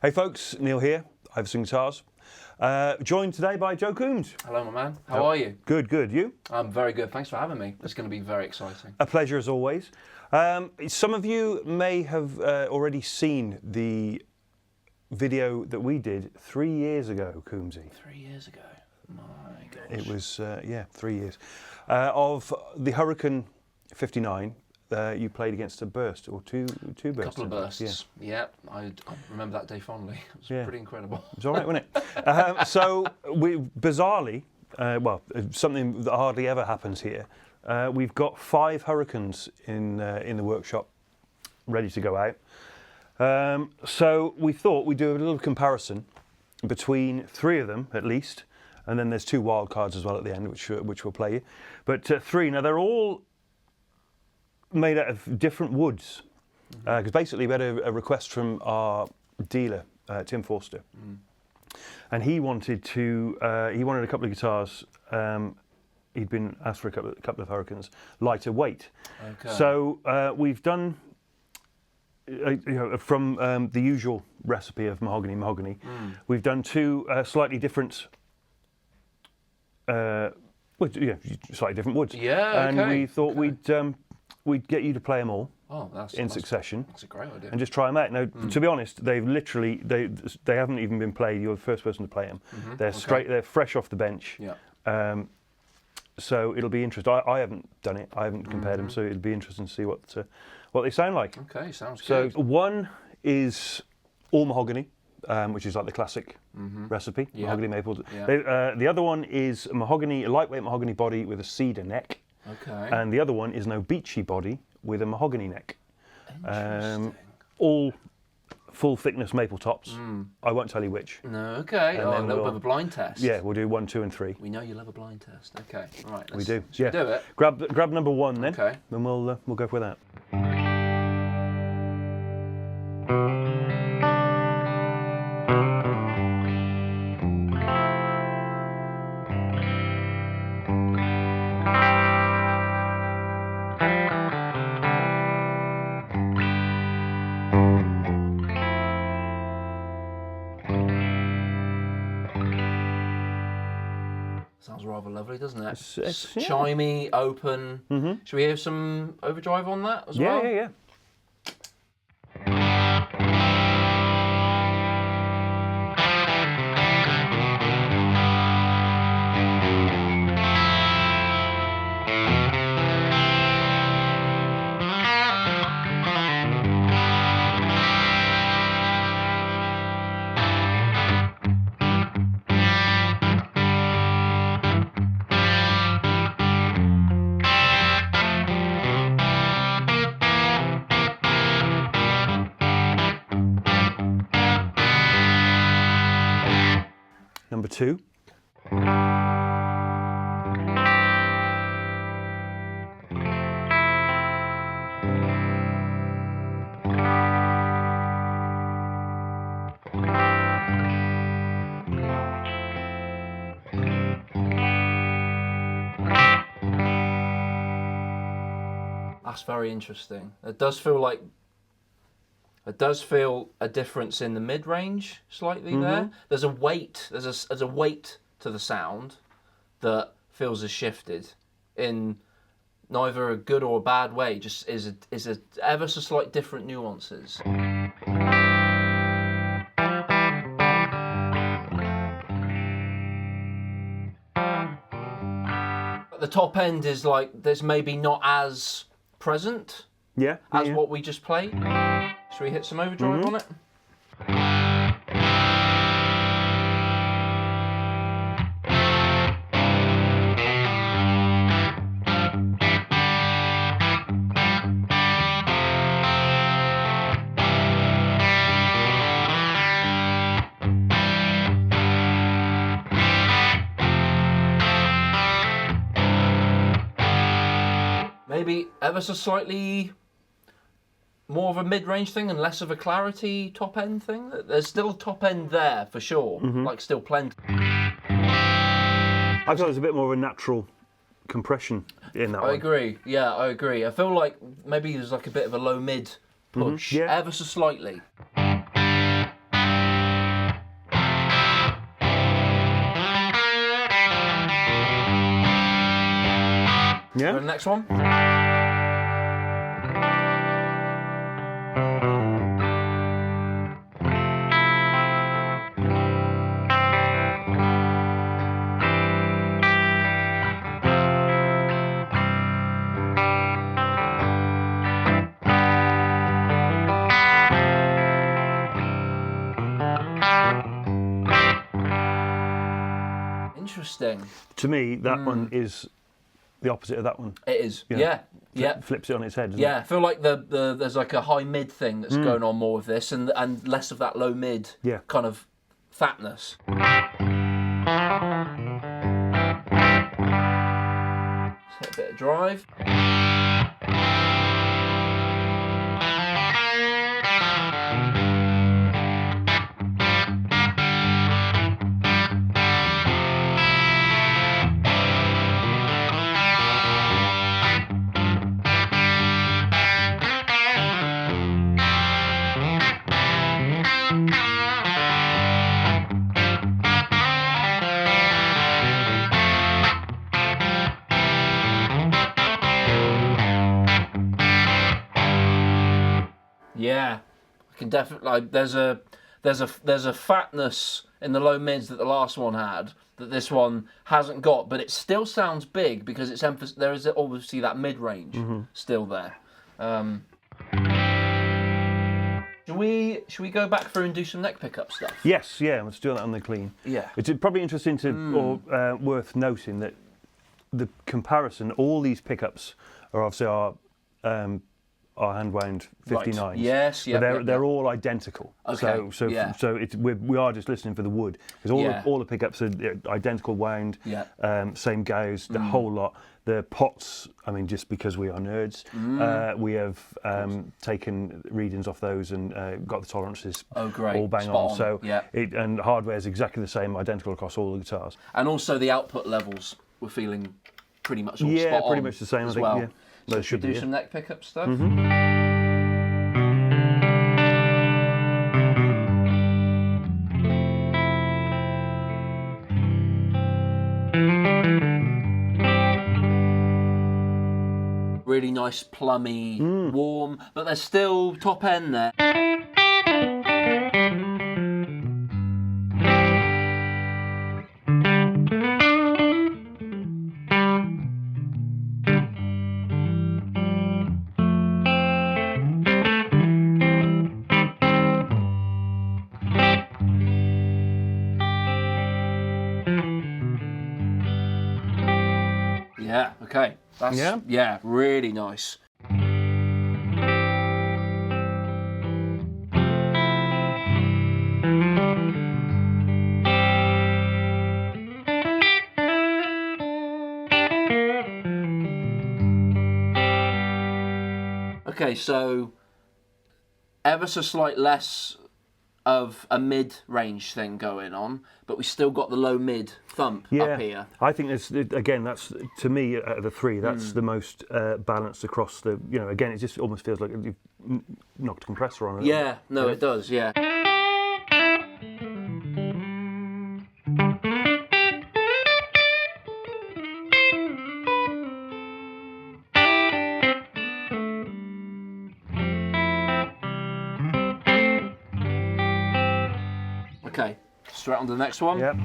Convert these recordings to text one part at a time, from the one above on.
Hey folks, Neil here, Ivison Guitars. Joined today by Joe Coombs. Hello my man, how are you? Good, good. You? I'm very good, thanks for having me. It's going to be very exciting. A pleasure as always. Some of you may have already seen the video that we did 3 years ago, Coombsy. 3 years ago? My gosh. It was, 3 years. Of the Hurricane 59. You played against a burst, or two bursts. A couple of bursts, yeah. I remember that day fondly. It was pretty incredible. It was all right, wasn't it? So, we bizarrely, something that hardly ever happens here, we've got 5 Hurricanes in the workshop ready to go out. So we thought we'd do a little comparison between 3 of them, at least, and then there's 2 wild cards as well at the end, which we'll play you. But 3, now they're all made out of different woods, because basically we had a request from our dealer, Tim Forster, and he wanted a couple of guitars. He'd been asked for a couple of Hurricanes, lighter weight. Okay. So we've done, from the usual recipe of mahogany. We've done 2 slightly different. Slightly different woods. Yeah, and we thought we'd get you to play them all in succession. That's a great idea. And just try them out. Now, to be honest, they've literally they haven't even been played. You're the first person to play them. They're straight. They're fresh off the bench. Yeah. So it'll be interesting. I haven't done it. I haven't compared them. So it'll be interesting to see what they sound like. Okay, sounds good. So one is all mahogany, which is like the classic recipe, mahogany maple. Yeah. The other one is a lightweight mahogany body with a cedar neck. Okay. And the other one is an obeche body with a mahogany neck. Interesting. All full thickness maple tops. I won't tell you which. No, okay. And then a little bit of a blind test. Yeah, we'll do 1, 2, and 3. We know you love a blind test. Okay, all right. We do. Should we do it? Grab number 1 then. Okay. Then we'll go for that. Sounds rather lovely, doesn't it? It's chimey, open. Should we hear some overdrive on that as well? Yeah. Number 2. That's very interesting. It does feel a difference in the mid-range slightly there. There's a weight. There's a weight to the sound that feels as shifted in neither a good or a bad way. Just is a ever so slight different nuances. The top end is like there's maybe not as present as what we just played. Should we hit some overdrive on it? Maybe ever so slightly more of a mid-range thing and less of a clarity top-end thing? There's still top end there for sure, like still plenty. I thought there's a bit more of a natural compression in that one. I agree, yeah, I agree. I feel like maybe there's like a bit of a low-mid push, ever so slightly. Yeah. Go to the next one. Interesting. To me, that one is the opposite of that one. It is. Yeah. Yeah. Flips it on its head. Doesn't Yeah, it? I feel like there's like a high mid thing that's going on more with this, and less of that low mid kind of fatness. Let's hit a bit of drive. Yeah, I can definitely. Like, there's a fatness in the low mids that the last one had that this one hasn't got, but it still sounds big because it's there is obviously that mid range still there. Should we go back through and do some neck pickup stuff? Yes, yeah, let's do that on the clean. Yeah. It's probably interesting to or worth noting that the comparison, all these pickups are obviously our hand wound 59s. Right. Yes, yeah. But they're all identical. Okay. So we are just listening for the wood because all the pickups are identical wound. Yeah. Same goes, the whole lot. The pots, I mean, just because we are nerds, we have taken readings off those and got the tolerances all bang Spot on. on. So yeah. And the hardware is exactly the same, identical across all the guitars. And also the output levels we're feeling pretty much all spot on. Yeah, pretty much the same. As I think. well. Yeah. So should we do some neck pickup stuff? Really nice, plummy, warm, but there's still top end there. Yeah, okay. That's, yeah, really nice. Okay, so ever so slight less of a mid-range thing going on, but we still got the low-mid thump up here. I think that's to me out of the three, that's the most balanced across the. Again, it just almost feels like you've knocked a compressor on it. Yeah, no, it does. Yeah. Okay, straight on to the next one. Yep.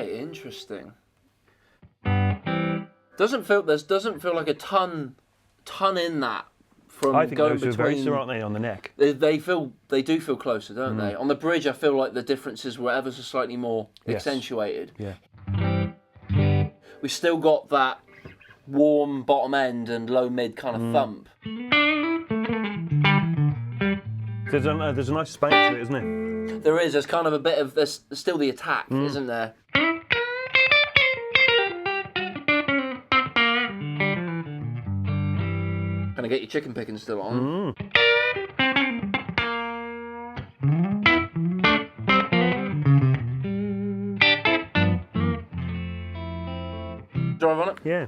Interesting. Doesn't feel like a ton in that from I think going those between. are very similar, aren't they, on the neck? They do feel closer, don't they? On the bridge, I feel like the differences were ever so slightly more accentuated. Yeah. We still got that warm bottom end and low mid kind of thump. There's a nice spank to it, isn't it? There is. There's kind of a bit of. There's still the attack, isn't there? Can I get your chicken picking still on? Drive on it? Yeah.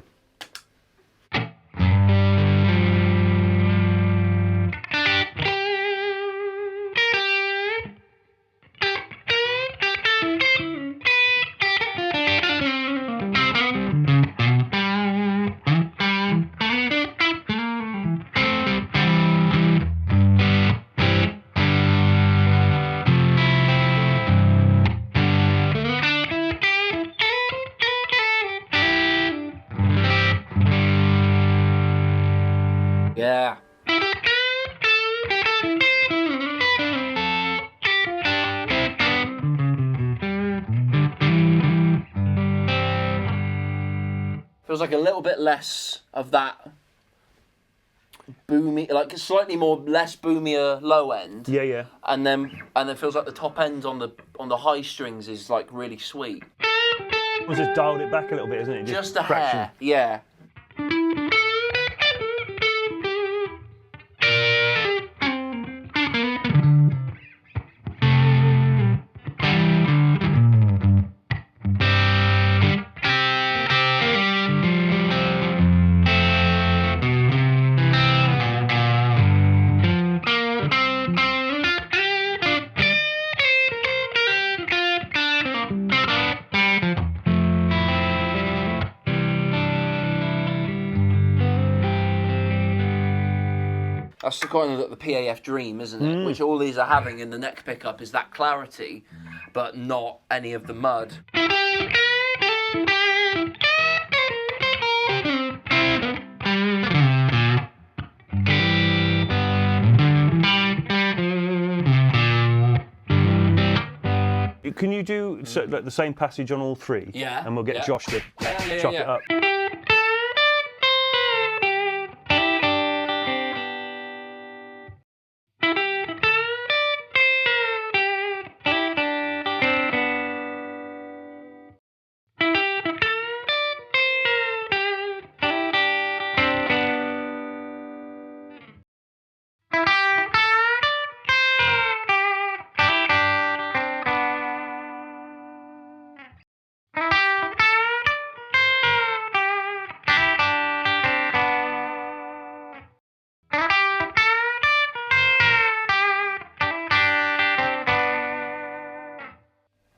Yeah. Feels like a little bit less of that boomy, like slightly more less boomier low end. Yeah, yeah. And then feels like the top end on the high strings is like really sweet. It's just dialed it back a little bit, isn't it? Just a fraction. hair, yeah. That's the kind of the PAF dream, isn't it? Which all these are having in the neck pickup is that clarity, but not any of the mud. Can you do like the same passage on all three? Yeah. And we'll get Josh to Yeah, chop it up.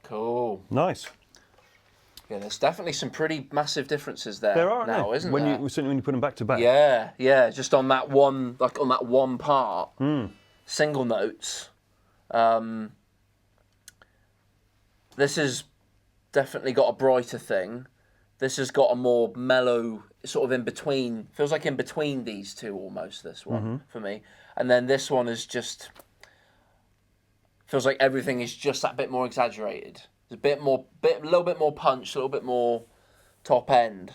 Cool. Nice. Yeah, there's definitely some pretty massive differences there. There are now, no? isn't when there? Certainly when you put them back to back. Yeah, yeah, just on that one, like on that one part, single notes. This has definitely got a brighter thing. This has got a more mellow, sort of in between. Feels like in between these two almost. This one for me, and then this one is just feels like everything is just that bit more exaggerated. There's a little bit more punch, a little bit more top end.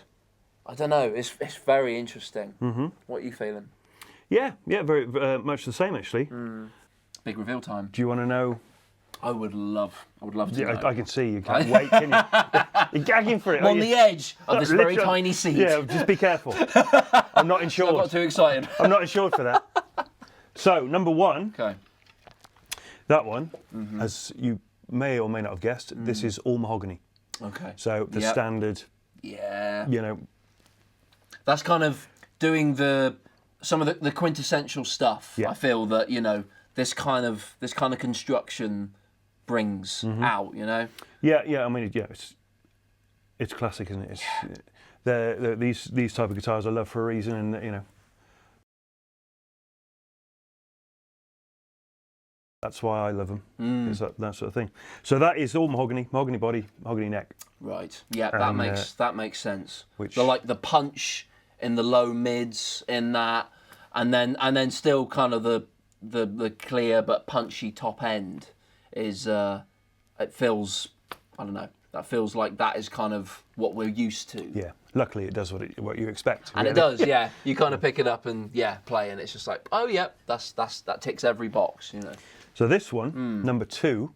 I don't know. It's very interesting. What are you feeling? Yeah, very much the same actually. Big reveal time. Do you want to know? I would love to know. I can see you can't wait, can you? You're gagging for it. I'm on the edge of this very Literally- tiny seat. Yeah, just be careful. I'm not I insured. got too excited. I'm not insured for that. So, number one, Okay. that one, as you may or may not have guessed, this is all mahogany. Okay. So the Yep. standard, Yeah. you know, That's kind of doing some of the quintessential stuff. Yeah. I feel that, you know, this kind of construction brings out, you know. yeah. I mean, yeah, it's classic, isn't it? It's these type of guitars I love for a reason, and you know, that's why I love them. It's that sort of thing. So that is all mahogany body, mahogany neck. Right. Yeah, And, that makes sense. which- the punch in the low mids in that, and then still kind of the clear but punchy top end is it feels, I don't know, that feels like that is kind of what we're used to. Yeah. Luckily, it does what you expect. And it really. does, yeah. You kind of pick it up and play, and it's just like, oh yeah, that ticks every box, you know. So this one, number 2,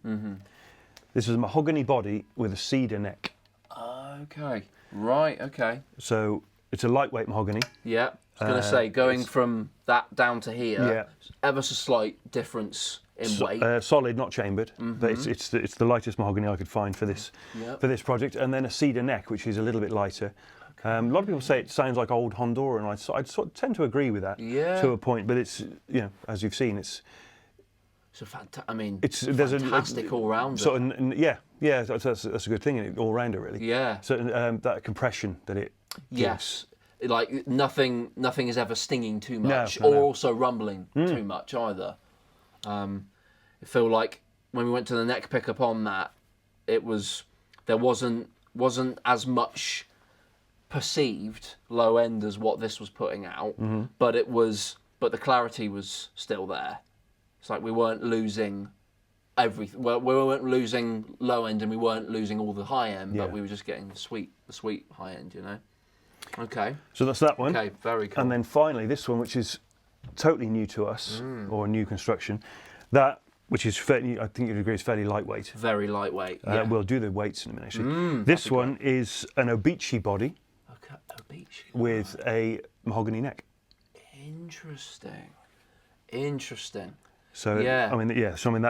this is a mahogany body with a cedar neck. Okay. Right. Okay. So it's a lightweight mahogany. Yeah, I was going to say, going from that down to here, Yeah. ever so slight difference in weight. Solid, not chambered, but it's the lightest mahogany I could find for this project. And then a cedar neck, which is a little bit lighter. A lot of people say it sounds like old Honduran, and I'd sort of tend to agree with that to a point. But it's, you know, as you've seen, it's a fantastic. there's fantastic all rounder. Sort of, yeah, that's a good thing, all rounder really. Yeah. So that compression that it gives. Yes. Like nothing is ever stinging too much, No. or also rumbling too much either. I feel like when we went to the neck pickup on that, there wasn't as much perceived low end as what this was putting out, but the clarity was still there. It's like we weren't losing everything. Well, we weren't losing low end, and we weren't losing all the high end, but we were just getting the sweet high end, you know. Okay. So that's that one. Okay, very cool. And then finally this one, which is totally new to us, or a new construction, which is fairly, I think you'd agree, is fairly lightweight. Very lightweight. Yeah. We'll do the weights in a minute. Actually, this one is an Obici body. Okay, Obici. With a mahogany neck. Interesting. So I mean,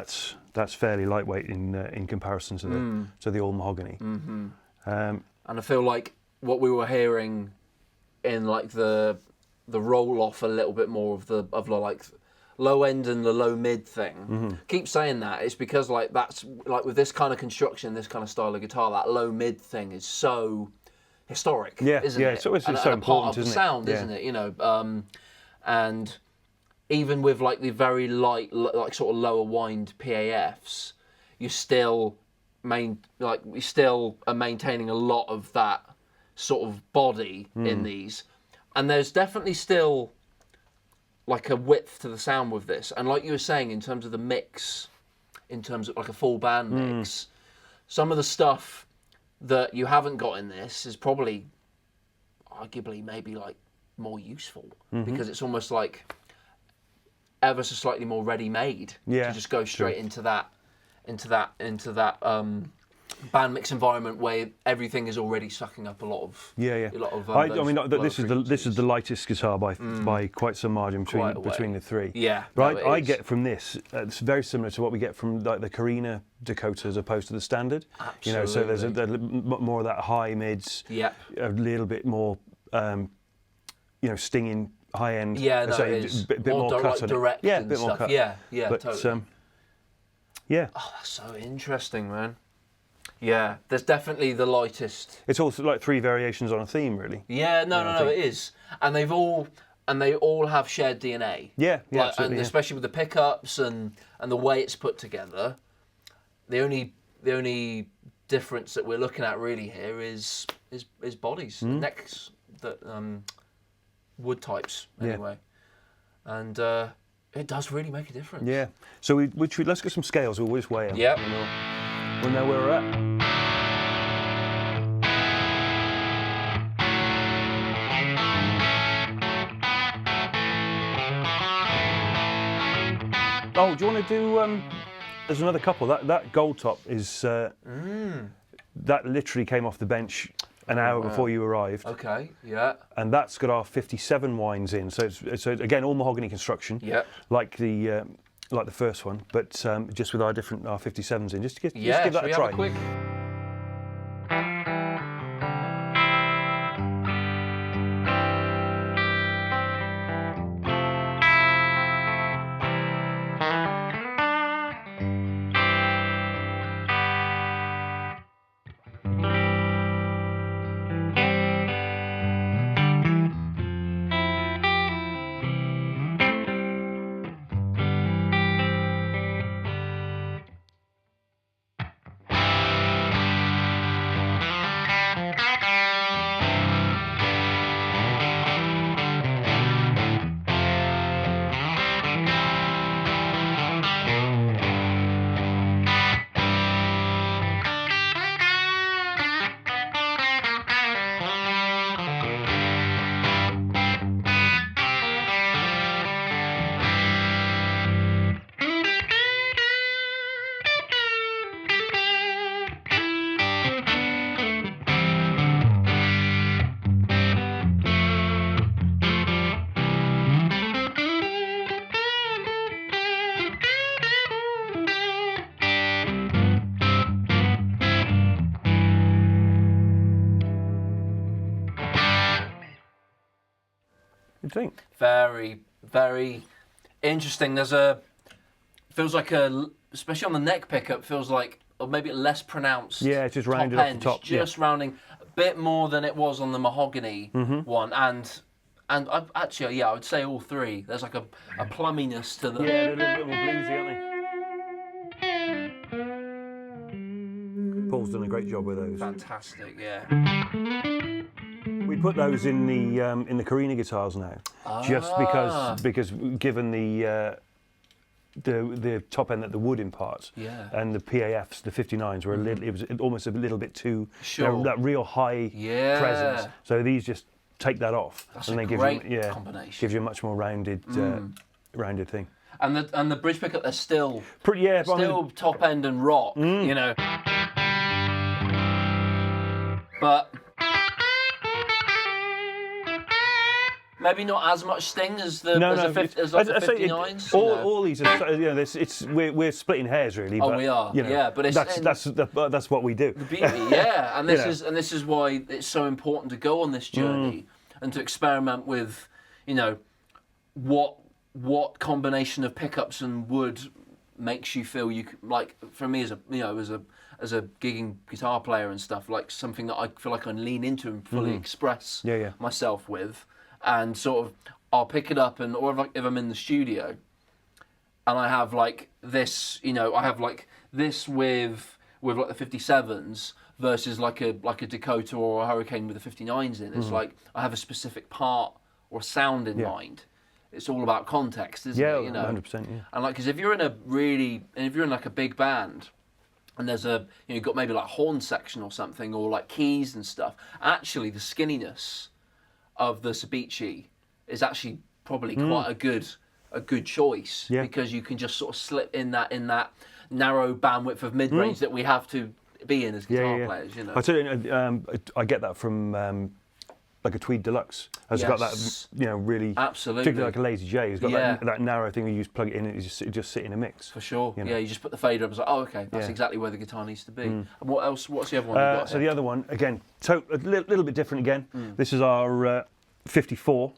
that's fairly lightweight in comparison to the all mahogany. And I feel like what we were hearing in like the roll off a little bit more of the like low end and the low mid thing. Keep saying that. It's because like that's like with this kind of construction, this kind of style of guitar, that low mid thing is so historic, isn't it? It's so and important, a part of the isn't it? sound, isn't it? You know, and even with like the very light, like sort of lower wind PAFs, you still are maintaining a lot of that sort of body in these, and there's definitely still like a width to the sound with this. And like you were saying, in terms of the mix, in terms of like a full band mix, some of the stuff that you haven't got in this is probably arguably maybe like more useful because it's almost like ever so slightly more ready-made to just go straight into that band mix environment where everything is already sucking up a lot of I mean, this is the lightest guitar by quite some margin between the three. Yeah, but I get from this, it's very similar to what we get from like the Carina Dakota as opposed to the standard. Absolutely. You know, so there's more of that high mids. Yeah. A little bit more, stinging high end. Yeah, no, it is. Bit more cut on direct. Yeah, a and bit more stuff. cut. Yeah, but, totally. Yeah. Oh, that's so interesting, man. Yeah, there's definitely the lightest. It's also like three variations on a theme, really. Yeah, no, it is, and they all have shared DNA. Yeah, and especially with the pickups and the way it's put together. The only difference that we're looking at really here is bodies, necks, that wood types anyway, and it does really make a difference. Yeah. So let's get some scales. We'll just weigh them. Yep. We'll know where we're at. Oh, do you want to do? There's another couple. That gold top is that literally came off the bench an hour before you arrived. Okay. Yeah. And that's got our 57 wines in. So it's again all mahogany construction. Yeah. Like the first one, but just with our 57s in, just give that a try. Have a quick... What do you think? Very, very interesting. Feels like especially on the neck pickup, feels like or maybe less pronounced. Yeah, it's just top rounded off end, the top. just rounding a bit more than it was on the mahogany one, and I would say all three. There's like a plumminess to them. Yeah, they're a little bit more bluesy, aren't they? Paul's done a great job with those. Fantastic, yeah. We put those in the Carina guitars now, just because given the top end that the wood imparts, and the PAFs, the 59s were it was almost a little bit too that real high presence. So these just take that off, That's and a they great give you combination. gives you a much more rounded thing. And the bridge pickup, they're still still top end and rock, you know. But maybe not as much sting as the 59s. All these are, we're splitting hairs really. Oh, but, we are. But that's what we do. The beauty, and this is why it's so important to go on this journey and to experiment with, what combination of pickups and wood makes you feel like. For me, as a gigging guitar player and stuff, like something that I feel like I can lean into and fully express myself with. And sort of, I'll pick it up, or if I'm in the studio, and I have like this, I have like this with like the 57s versus like a Dakota or a Hurricane with the 59s in. It's like I have a specific part or sound in mind. It's all about context, isn't it? 100%. Yeah. And like, because if you're in like a big band, and there's you've got maybe like horn section or something, or like keys and stuff. Actually, the skinniness of the Cebici is actually probably quite a good choice, because you can just sort of slip in that narrow bandwidth of mid range that we have to be in as guitar players. I tell you, I get that from like a Tweed Deluxe. It's got that really particularly like a Lazy J. It's got that narrow thing where you just plug it in and it just sit in a mix. For sure. You just put the fader up. It's like, oh, okay, that's exactly where the guitar needs to be. And what else? What's the other one you've got? So the other one, again, a little bit different again. This is our 54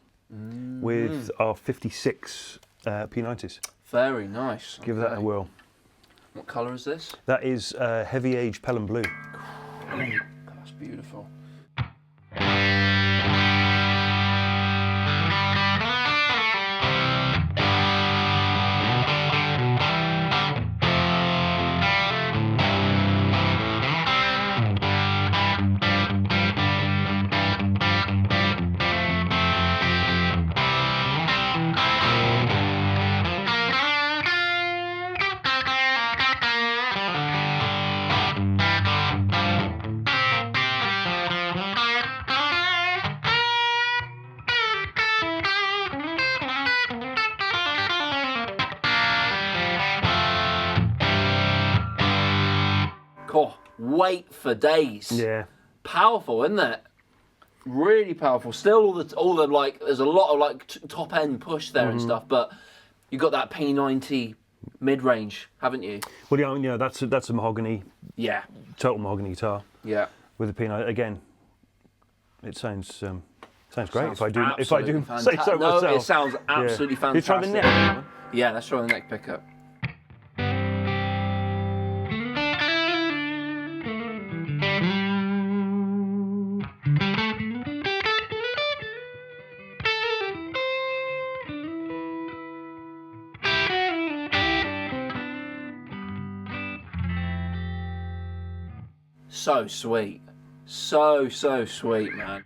with our 56 P90s. Very nice. Give that a whirl. What colour is this? That is Heavy Age Pelham Blue. That's beautiful. Wait for days. Yeah. Powerful, isn't it? Really powerful. Still, all the like, there's a lot of like top end push there and stuff, but you got that P90 mid range, haven't you? Well, that's a mahogany. Yeah. Total mahogany guitar. Yeah. With the P90 again. It sounds great. Sounds if I do fantastic. say so myself. No, it sounds absolutely fantastic. You try the neck. Yeah, let's try the neck pickup. So sweet. So sweet, man.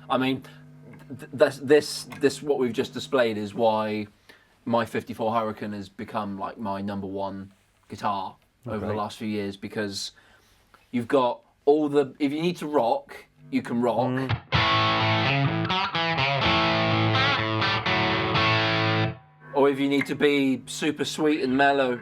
I mean, this what we've just displayed is why my 54 Hurricane has become like my number one guitar over the last few years, because you've got all the, if you need to rock, you can rock. Or if you need to be super sweet and mellow.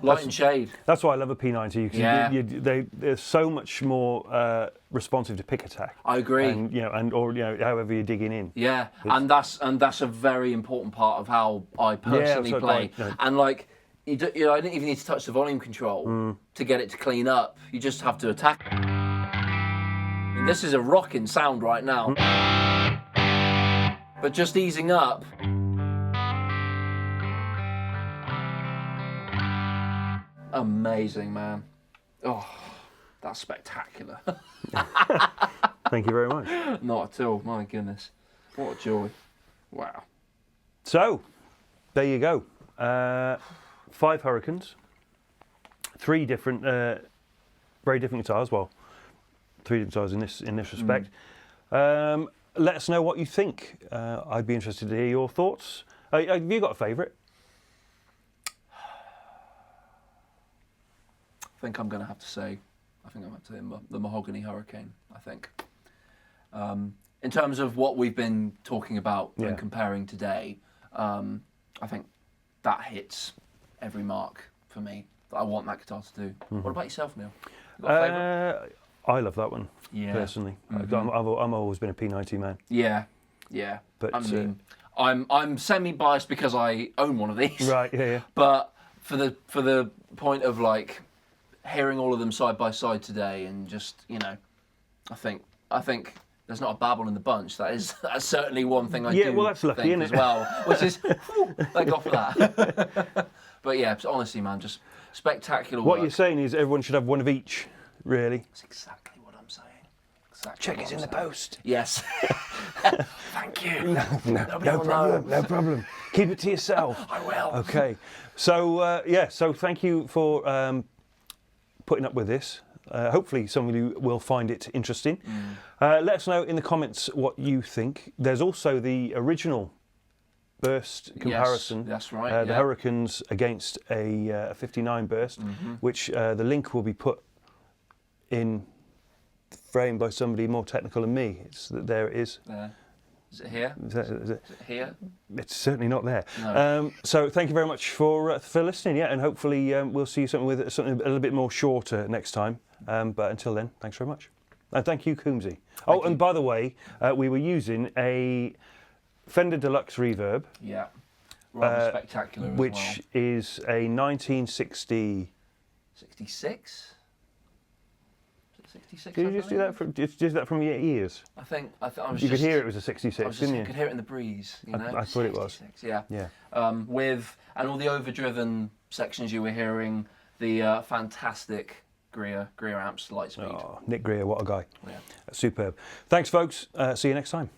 Light and shade. That's why I love a P90. Yeah. They're so much more responsive to pick attack. I agree. And however you're digging in. Yeah, and that's a very important part of how I personally play. No. And like, I don't even need to touch the volume control to get it to clean up. You just have to attack. I mean, this is a rocking sound right now. But just easing up. Amazing, man. Oh, that's spectacular. Thank you very much. Not at all. My goodness. What a joy. Wow. So, there you go. 5 Hurricanes. 3 different, very different guitars. Well, 3 different guitars in this respect. Let us know what you think. I'd be interested to hear your thoughts. Have you got a favourite? I think I'm going to have to say, the Mahogany Hurricane, I think. In terms of what we've been talking about and comparing today, I think that hits every mark for me that I want that guitar to do. What about yourself, Neil? You got a favourite? I love that one, personally. I've always been a P90 man. Yeah. But I mean, I'm semi-biased because I own one of these. Right, yeah. But for the point of like hearing all of them side by side today, and just I think there's not a babble in the bunch. That's certainly one thing I do. Yeah, well, that's lucky, think isn't as well, which is thank God for that. But yeah, honestly, man, just spectacular. What work. you're saying is everyone should have one of each, really. That's exactly what I'm saying. Exactly. Check it's in the post. Yes. Thank you. No problem. Keep it to yourself. I will. Okay. So so thank you for putting up with this. Hopefully some of you will find it interesting. Let us know in the comments what you think. There's also the original burst comparison. Yes, that's right. The Hurricanes against a 59 burst, which the link will be put in frame by somebody more technical than me. There it is. Is it here? Is it here? It's certainly not there. No. So thank you very much for listening. Yeah, and hopefully we'll see you something a little bit more shorter next time. But until then, thanks very much. And thank you, Coombsy. And by the way, we were using a Fender Deluxe Reverb. Yeah. Rather spectacular as which is a 1960. 66. 66. Did you just do that from your ears? I think I was. You could hear it was a 66, didn't you? You could hear it in the breeze. I thought it was. Yeah. With all the overdriven sections you were hearing, the fantastic Guian amps, Lightspeed. Oh, Nick Greer, what a guy. Yeah. Superb. Thanks, folks. See you next time.